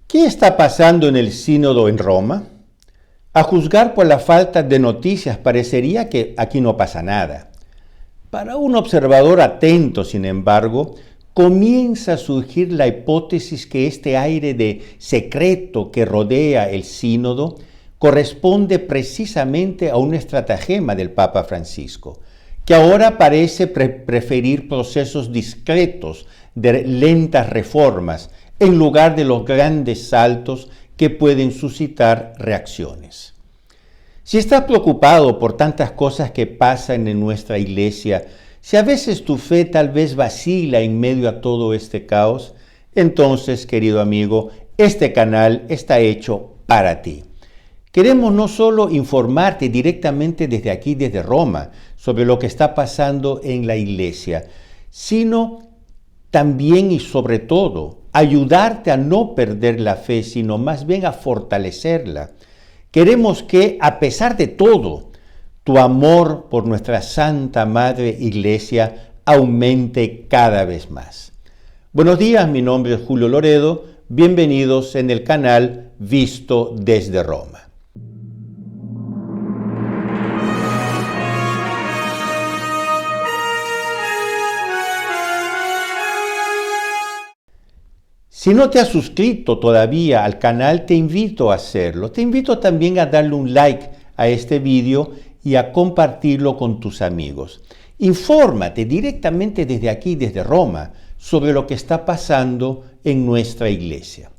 ¿Qué está pasando en el sínodo en Roma? A juzgar por la falta de noticias, parecería que aquí no pasa nada. Para un observador atento, sin embargo, comienza a surgir la hipótesis que este aire de secreto que rodea el sínodo corresponde precisamente a un estratagema del Papa Francisco, que ahora parece preferir procesos discretos de lentas reformas en lugar de los grandes saltos que pueden suscitar reacciones. Si estás preocupado por tantas cosas que pasan en nuestra iglesia, si a veces tu fe tal vez vacila en medio a todo este caos, entonces, querido amigo, este canal está hecho para ti. Queremos no solo informarte directamente desde aquí, desde Roma, sobre lo que está pasando en la iglesia, sino también y sobre todo ayudarte a no perder la fe, sino más bien a fortalecerla. Queremos que, a pesar de todo, tu amor por nuestra Santa Madre Iglesia aumente cada vez más. Buenos días, mi nombre es Julio Loredo. Bienvenidos en el canal Visto desde Roma. Si no te has suscrito todavía al canal, te invito a hacerlo. Te invito también a darle un like a este video y a compartirlo con tus amigos. Infórmate directamente desde aquí, desde Roma, sobre lo que está pasando en nuestra iglesia.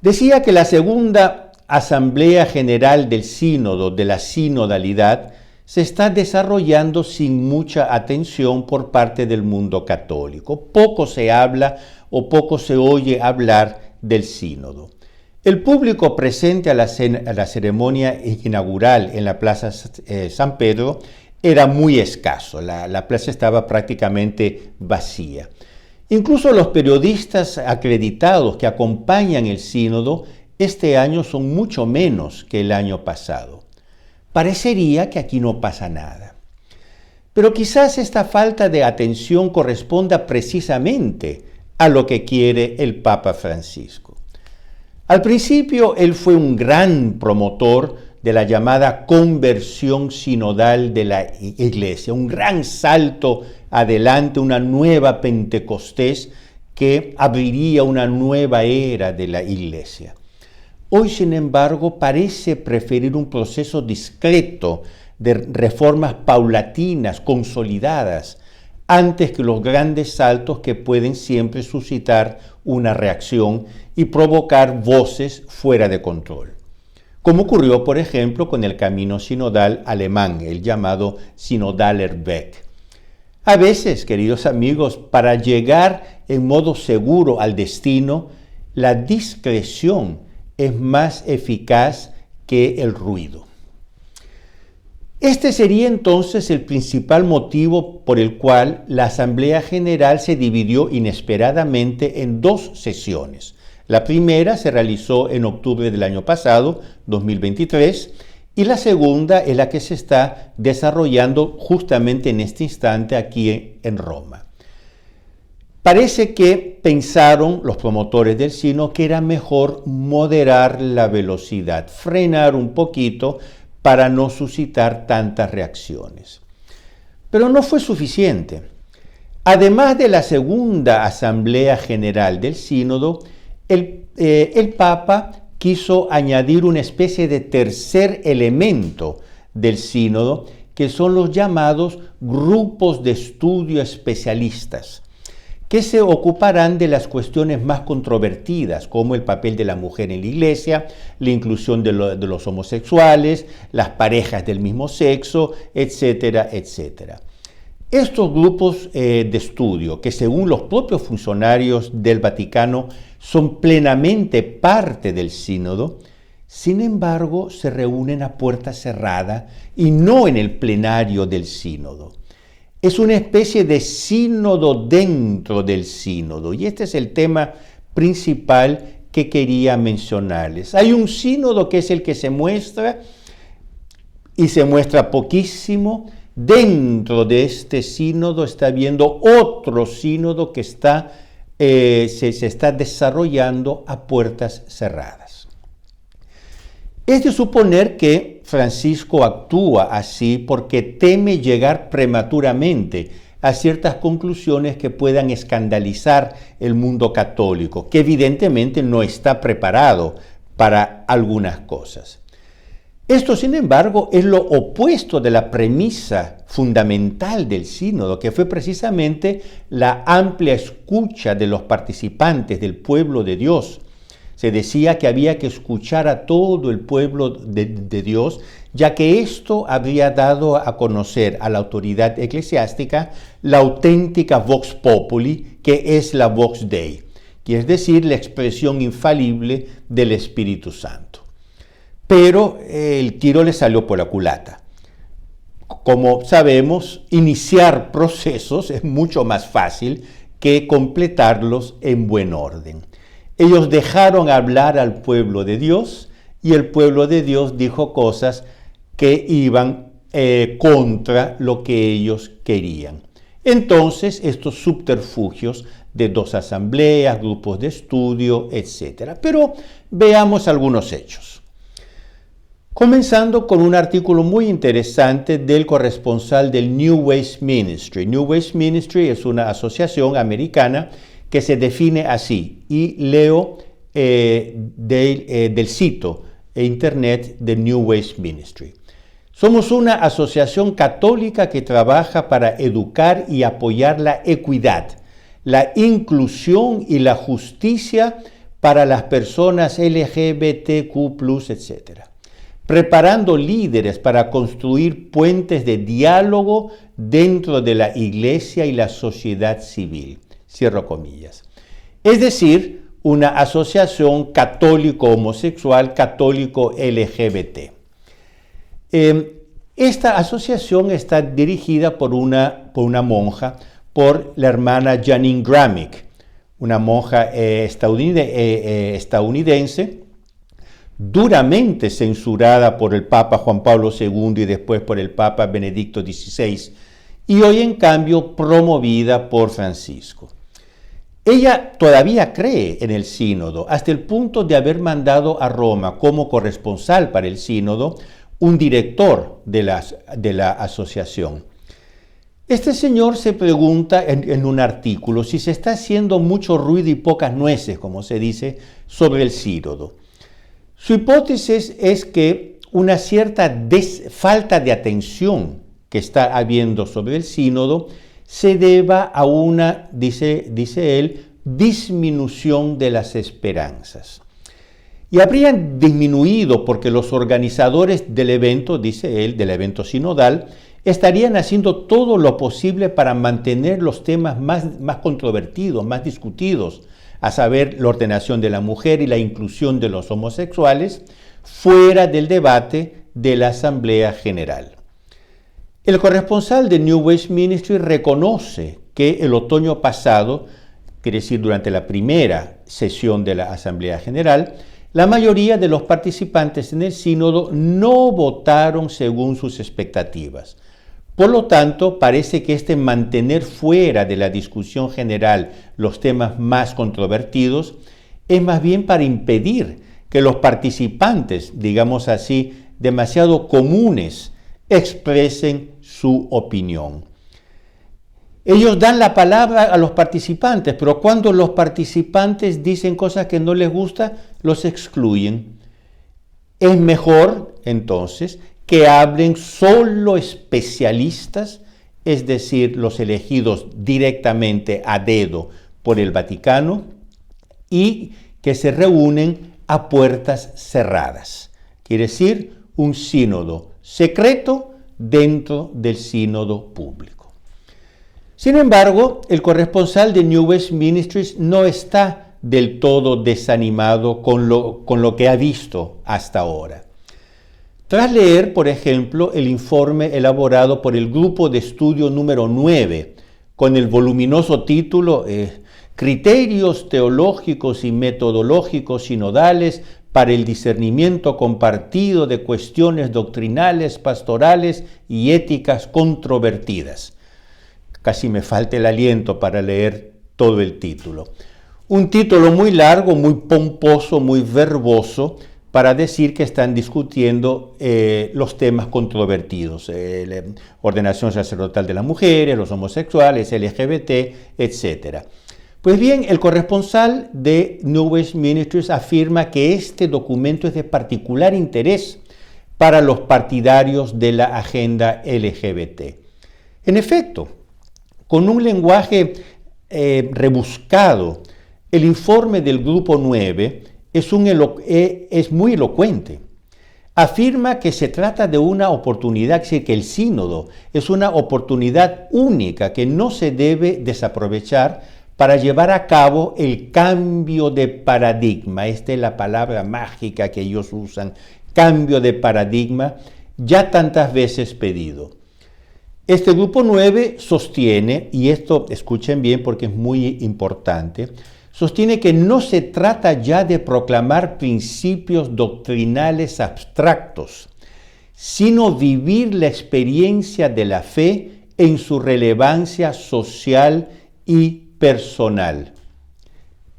Decía que la segunda Asamblea General del Sínodo, de la sinodalidad, se está desarrollando sin mucha atención por parte del mundo católico. Poco se habla o poco se oye hablar del sínodo. El público presente a la ceremonia inaugural en la Plaza San Pedro era muy escaso. La plaza estaba prácticamente vacía. Incluso los periodistas acreditados que acompañan el sínodo este año son mucho menos que el año pasado. Parecería que aquí no pasa nada. Pero quizás esta falta de atención corresponda precisamente a lo que quiere el Papa Francisco. Al principio, él fue un gran promotor de la llamada conversión sinodal de la Iglesia, un gran salto adelante, una nueva Pentecostés que abriría una nueva era de la Iglesia. Hoy, sin embargo, parece preferir un proceso discreto de reformas paulatinas, consolidadas, antes que los grandes saltos que pueden siempre suscitar una reacción y provocar voces fuera de control. Como ocurrió, por ejemplo, con el camino sinodal alemán, el llamado Sinodaler Weg. A veces, queridos amigos, para llegar en modo seguro al destino, la discreción es más eficaz que el ruido. Este sería entonces el principal motivo por el cual la Asamblea General se dividió inesperadamente en dos sesiones. La primera se realizó en octubre del año pasado, 2023, y la segunda es la que se está desarrollando justamente en este instante aquí en Roma. Parece que pensaron los promotores del sínodo que era mejor moderar la velocidad, frenar un poquito para no suscitar tantas reacciones. Pero no fue suficiente. Además de la segunda Asamblea General del Sínodo, el Papa quiso añadir una especie de tercer elemento del Sínodo, que son los llamados grupos de estudio especialistas, que se ocuparán de las cuestiones más controvertidas, como el papel de la mujer en la iglesia, la inclusión de los homosexuales, las parejas del mismo sexo, etcétera, etcétera. Estos grupos de estudio, que según los propios funcionarios del Vaticano son plenamente parte del sínodo, sin embargo se reúnen a puerta cerrada y no en el plenario del sínodo. Es una especie de sínodo dentro del sínodo, y este es el tema principal que quería mencionarles. Hay un sínodo que es el que se muestra, y se muestra poquísimo. Dentro de este sínodo está habiendo otro sínodo que está se está desarrollando a puertas cerradas. Es de suponer que Francisco actúa así porque teme llegar prematuramente a ciertas conclusiones que puedan escandalizar el mundo católico, que evidentemente no está preparado para algunas cosas. Esto, sin embargo, es lo opuesto de la premisa fundamental del sínodo, que fue precisamente la amplia escucha de los participantes del pueblo de Dios. Se decía que había que escuchar a todo el pueblo de Dios, ya que esto habría dado a conocer a la autoridad eclesiástica la auténtica vox populi, que es la vox Dei, que es decir, la expresión infalible del Espíritu Santo. Pero el tiro le salió por la culata. Como sabemos, iniciar procesos es mucho más fácil que completarlos en buen orden. Ellos dejaron hablar al pueblo de Dios y el pueblo de Dios dijo cosas que iban contra lo que ellos querían. Entonces, estos subterfugios de 2 asambleas, grupos de estudio, etc. Pero veamos algunos hechos. Comenzando con un artículo muy interesante del corresponsal del New Ways Ministry. New Ways Ministry es una asociación americana que se define así, y leo del sitio internet de New Ways Ministry. Somos una asociación católica que trabaja para educar y apoyar la equidad, la inclusión y la justicia para las personas LGBTQ+, etc. Preparando líderes para construir puentes de diálogo dentro de la iglesia y la sociedad civil. Cierro comillas. Es decir, una asociación católico-homosexual, católico-LGBT. Esta asociación está dirigida por una monja, por la hermana Janine Gramick, una monja estadounidense, duramente censurada por el Papa Juan Pablo II y después por el Papa Benedicto XVI, y hoy en cambio promovida por Francisco. Ella todavía cree en el sínodo, hasta el punto de haber mandado a Roma como corresponsal para el sínodo un director de la asociación. Este señor se pregunta en un artículo si se está haciendo mucho ruido y pocas nueces, como se dice, sobre el sínodo. Su hipótesis es que una cierta falta de atención que está habiendo sobre el sínodo se deba a una, dice él, disminución de las esperanzas. Y habrían disminuido porque los organizadores del evento, dice él, del evento sinodal, estarían haciendo todo lo posible para mantener los temas más controvertidos, más discutidos, a saber, la ordenación de la mujer y la inclusión de los homosexuales, fuera del debate de la Asamblea General. El corresponsal de New Ways Ministry reconoce que el otoño pasado, quiere decir durante la primera sesión de la Asamblea General, la mayoría de los participantes en el sínodo no votaron según sus expectativas. Por lo tanto, parece que mantener fuera de la discusión general los temas más controvertidos es más bien para impedir que los participantes, digamos así, demasiado comunes, expresen su opinión. Ellos dan la palabra a los participantes, pero cuando los participantes dicen cosas que no les gusta, los excluyen. Es mejor, entonces, que hablen solo especialistas, es decir, los elegidos directamente a dedo por el Vaticano, y que se reúnen a puertas cerradas. Quiere decir, un sínodo secreto dentro del sínodo público. Sin embargo, el corresponsal de New Ways Ministries no está del todo desanimado con lo que ha visto hasta ahora. Tras leer, por ejemplo, el informe elaborado por el grupo de estudio número 9, con el voluminoso título Criterios teológicos y metodológicos sinodales para el discernimiento compartido de cuestiones doctrinales, pastorales y éticas controvertidas. Casi me falta el aliento para leer todo el título. Un título muy largo, muy pomposo, muy verboso, para decir que están discutiendo los temas controvertidos, la ordenación sacerdotal de las mujeres, los homosexuales, LGBT, etc. Pues bien, el corresponsal de New West Ministries afirma que este documento es de particular interés para los partidarios de la agenda LGBT. En efecto, con un lenguaje rebuscado, el informe del Grupo 9 es muy elocuente. Afirma que se trata de una oportunidad, es decir, que el sínodo es una oportunidad única que no se debe desaprovechar para llevar a cabo el cambio de paradigma. Esta es la palabra mágica que ellos usan, cambio de paradigma, ya tantas veces pedido. Este Grupo 9 sostiene, y esto escuchen bien porque es muy importante, sostiene que no se trata ya de proclamar principios doctrinales abstractos, sino vivir la experiencia de la fe en su relevancia social y personal.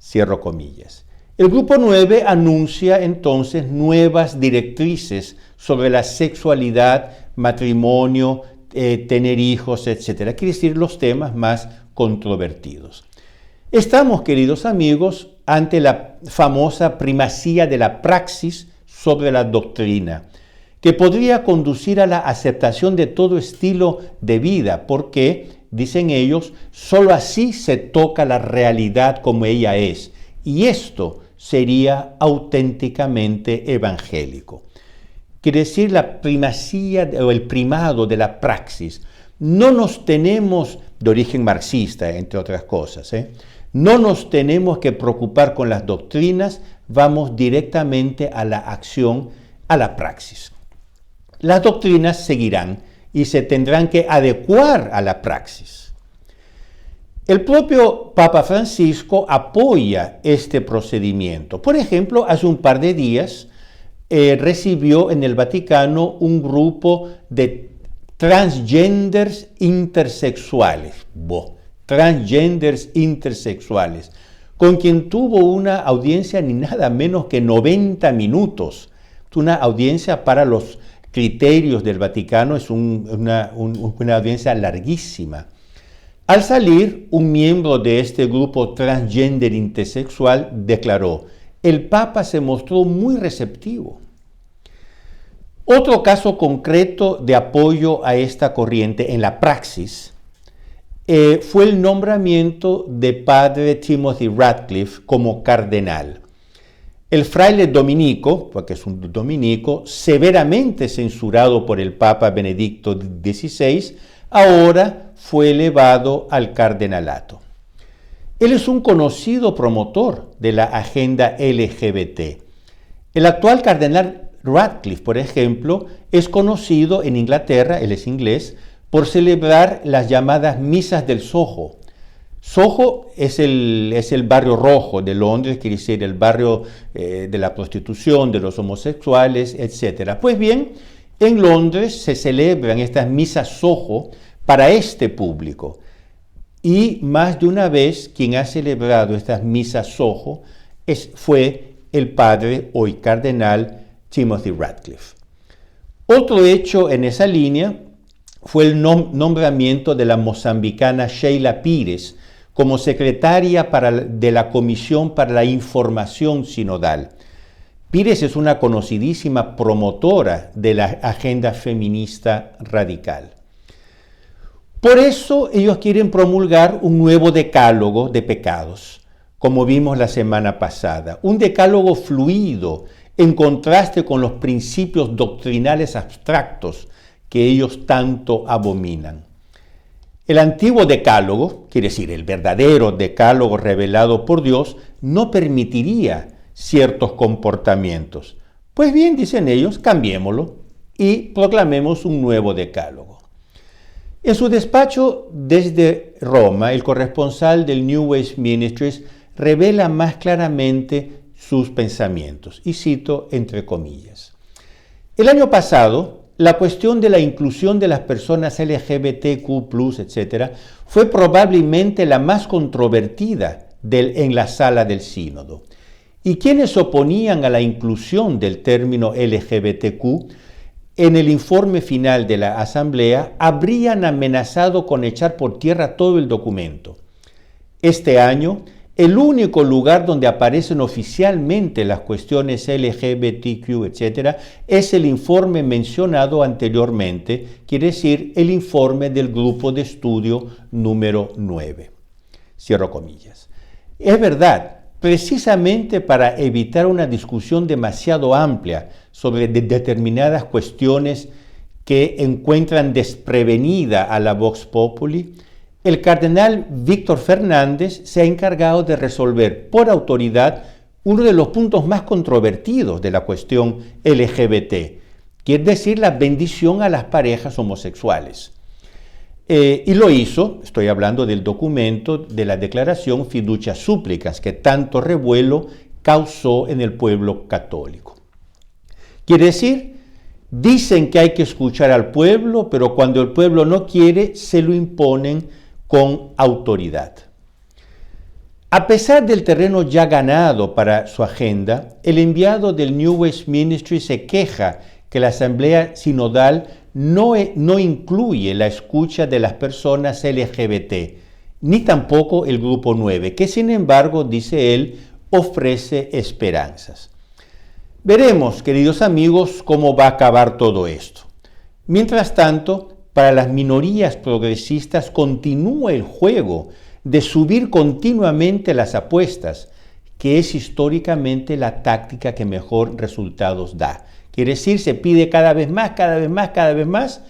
Cierro comillas. El Grupo 9 anuncia entonces nuevas directrices sobre la sexualidad, matrimonio, tener hijos, etc. Quiere decir los temas más controvertidos. Estamos, queridos amigos, ante la famosa primacía de la praxis sobre la doctrina, que podría conducir a la aceptación de todo estilo de vida, porque, dicen ellos, solo así se toca la realidad como ella es, y esto sería auténticamente evangélico. Quiere decir la primacía o el primado de la praxis. No nos tenemos, de origen marxista, entre otras cosas, no nos tenemos que preocupar con las doctrinas, vamos directamente a la acción, a la praxis. Las doctrinas seguirán y se tendrán que adecuar a la praxis. El propio Papa Francisco apoya este procedimiento. Por ejemplo, hace un par de días recibió en el Vaticano un grupo de transgenders intersexuales. Transgenders intersexuales, con quien tuvo una audiencia ni nada menos que 90 minutos. Una audiencia para los criterios del Vaticano es una audiencia larguísima. Al salir, un miembro de este grupo transgender intersexual declaró: el Papa se mostró muy receptivo. Otro caso concreto de apoyo a esta corriente en la praxis fue el nombramiento de padre Timothy Ratcliffe como cardenal. El fraile dominico, porque es un dominico, severamente censurado por el Papa Benedicto XVI, ahora fue elevado al cardenalato. Él es un conocido promotor de la agenda LGBT. El actual cardenal Ratcliffe, por ejemplo, es conocido en Inglaterra, él es inglés, por celebrar las llamadas misas del Soho. Soho es el barrio rojo de Londres, quiere decir el barrio de la prostitución, de los homosexuales, etc. Pues bien, en Londres se celebran estas misas Soho para este público. Y más de una vez quien ha celebrado estas misas Soho fue el padre, hoy cardenal, Timothy Ratcliffe. Otro hecho en esa línea fue el nombramiento de la mozambicana Sheila Pires como secretaria de la Comisión para la Información Sinodal. Pires es una conocidísima promotora de la agenda feminista radical. Por eso ellos quieren promulgar un nuevo decálogo de pecados, como vimos la semana pasada, un decálogo fluido en contraste con los principios doctrinales abstractos que ellos tanto abominan. El antiguo decálogo, quiere decir el verdadero decálogo revelado por Dios, no permitiría ciertos comportamientos. Pues bien, dicen ellos, cambiémoslo y proclamemos un nuevo decálogo. En su despacho desde Roma, el corresponsal del New West Ministries revela más claramente sus pensamientos, y cito entre comillas. El año pasado, la cuestión de la inclusión de las personas LGBTQ+, etc., fue probablemente la más controvertida en la sala del sínodo. Y quienes oponían a la inclusión del término LGBTQ en el informe final de la Asamblea habrían amenazado con echar por tierra todo el documento. Este año, el único lugar donde aparecen oficialmente las cuestiones LGBTQ, etc., es el informe mencionado anteriormente, quiere decir, el informe del grupo de estudio número 9. Cierro comillas. Es verdad, precisamente para evitar una discusión demasiado amplia sobre determinadas cuestiones que encuentran desprevenida a la Vox Populi, el cardenal Víctor Fernández se ha encargado de resolver por autoridad uno de los puntos más controvertidos de la cuestión LGBT, que es decir, la bendición a las parejas homosexuales. Y lo hizo, estoy hablando del documento de la declaración Fiducia Supplicans, que tanto revuelo causó en el pueblo católico. Quiere decir, dicen que hay que escuchar al pueblo, pero cuando el pueblo no quiere, se lo imponen con autoridad. A pesar del terreno ya ganado para su agenda, el enviado del New West Ministry se queja que la Asamblea Sinodal no incluye la escucha de las personas LGBT, ni tampoco el Grupo 9, que sin embargo, dice él, ofrece esperanzas. Veremos, queridos amigos, cómo va a acabar todo esto. Mientras tanto, para las minorías progresistas continúa el juego de subir continuamente las apuestas, que es históricamente la táctica que mejor resultados da. Quiere decir, se pide cada vez más,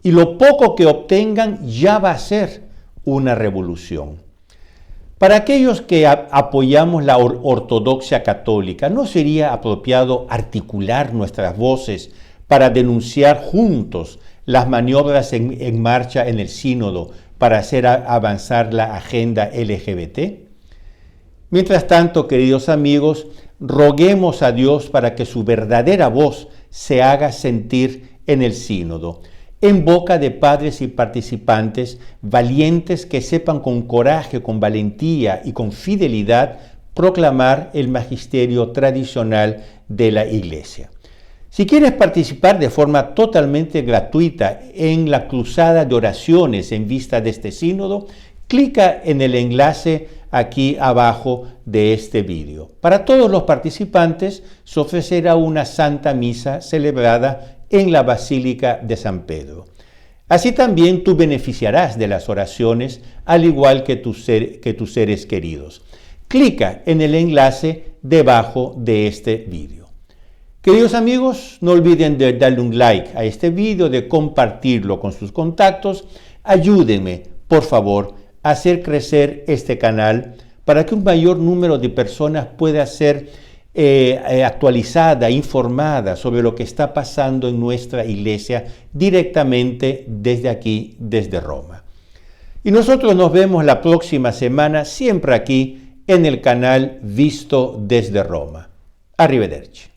y lo poco que obtengan ya va a ser una revolución. Para aquellos que apoyamos la ortodoxia católica, ¿no sería apropiado articular nuestras voces para denunciar juntos las maniobras en marcha en el sínodo para hacer avanzar la agenda LGBT? Mientras tanto, queridos amigos, roguemos a Dios para que su verdadera voz se haga sentir en el sínodo, en boca de padres y participantes valientes que sepan con coraje, con valentía y con fidelidad proclamar el magisterio tradicional de la Iglesia. Si quieres participar de forma totalmente gratuita en la cruzada de oraciones en vista de este sínodo, clica en el enlace aquí abajo de este vídeo. Para todos los participantes se ofrecerá una Santa Misa celebrada en la Basílica de San Pedro. Así también tú beneficiarás de las oraciones, al igual que tus seres queridos. Clica en el enlace debajo de este vídeo. Queridos amigos, no olviden de darle un like a este vídeo, de compartirlo con sus contactos. Ayúdenme, por favor, a hacer crecer este canal para que un mayor número de personas pueda ser actualizada, informada sobre lo que está pasando en nuestra iglesia directamente desde aquí, desde Roma. Y nosotros nos vemos la próxima semana, siempre aquí en el canal Visto desde Roma. Arrivederci.